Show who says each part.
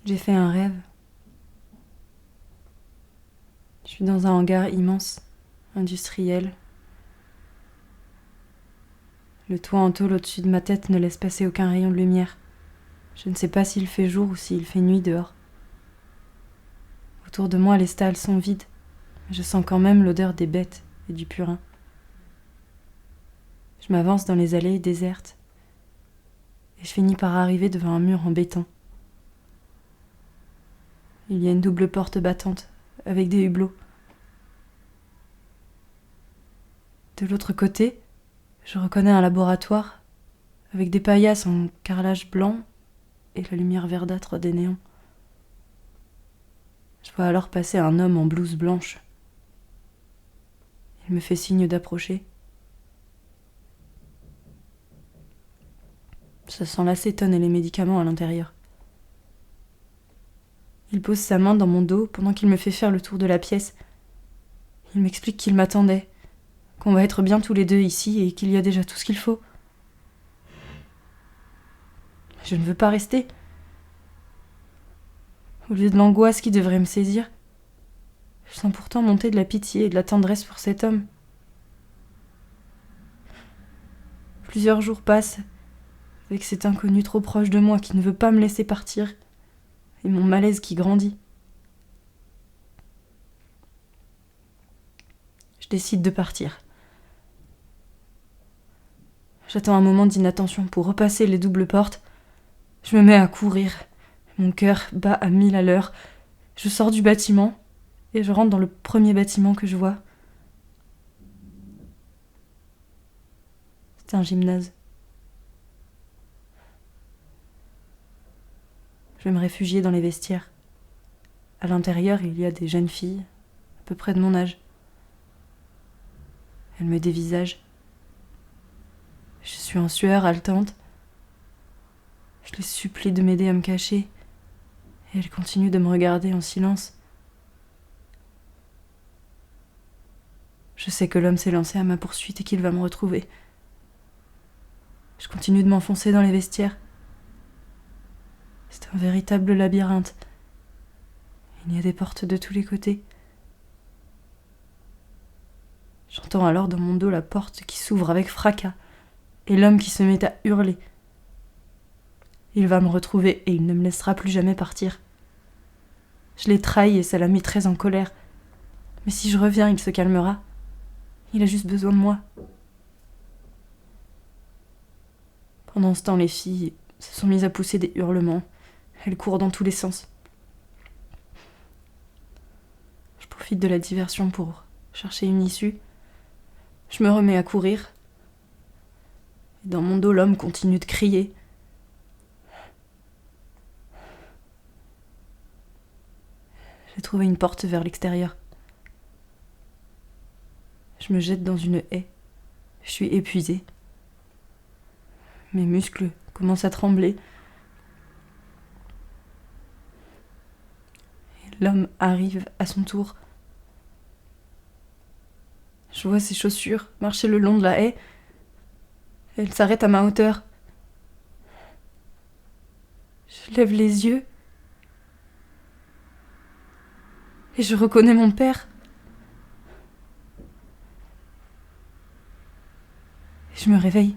Speaker 1: J'ai fait un rêve. Je suis dans un hangar immense, industriel. Le toit en tôle au-dessus de ma tête ne laisse passer aucun rayon de lumière. Je ne sais pas s'il fait jour ou s'il fait nuit dehors. Autour de moi, les stalles sont vides, mais je sens quand même l'odeur des bêtes et du purin. Je m'avance dans les allées désertes et je finis par arriver devant un mur en béton. Il y a une double porte battante avec des hublots. De l'autre côté, je reconnais un laboratoire avec des paillasses en carrelage blanc et la lumière verdâtre des néons. Je vois alors passer un homme en blouse blanche. Il me fait signe d'approcher. Ça sent l'acétone et les médicaments à l'intérieur. Il pose sa main dans mon dos pendant qu'il me fait faire le tour de la pièce. Il m'explique qu'il m'attendait, qu'on va être bien tous les deux ici et qu'il y a déjà tout ce qu'il faut. Je ne veux pas rester. Au lieu de l'angoisse qui devrait me saisir, je sens pourtant monter de la pitié et de la tendresse pour cet homme. Plusieurs jours passent avec cet inconnu trop proche de moi qui ne veut pas me laisser partir et mon malaise qui grandit. Je décide de partir. J'attends un moment d'inattention pour repasser les doubles portes. Je me mets à courir. Mon cœur bat à 1000 à l'heure. Je sors du bâtiment et je rentre dans le premier bâtiment que je vois. C'est un gymnase. Je vais me réfugier dans les vestiaires. À l'intérieur, il y a des jeunes filles, à peu près de mon âge. Elles me dévisagent. Je suis en sueur haletante. Je les supplie de m'aider à me cacher. Et elles continuent de me regarder en silence. Je sais que l'homme s'est lancé à ma poursuite et qu'il va me retrouver. Je continue de m'enfoncer dans les vestiaires. C'est un véritable labyrinthe. Il y a des portes de tous les côtés. J'entends alors dans mon dos la porte qui s'ouvre avec fracas et l'homme qui se met à hurler. Il va me retrouver et il ne me laissera plus jamais partir. Je l'ai trahi et ça l'a mis très en colère. Mais si je reviens, il se calmera. Il a juste besoin de moi. Pendant ce temps, les filles se sont mises à pousser des hurlements. Elles courent dans tous les sens. Je profite de la diversion pour chercher une issue. Je me remets à courir. Et dans mon dos, l'homme continue de crier. J'ai trouvé une porte vers l'extérieur. Je me jette dans une haie. Je suis épuisée. Mes muscles commencent à trembler. Et l'homme arrive à son tour. Je vois ses chaussures marcher le long de la haie. Elle s'arrête à ma hauteur. Je lève les yeux. Et je reconnais mon père. Et je me réveille.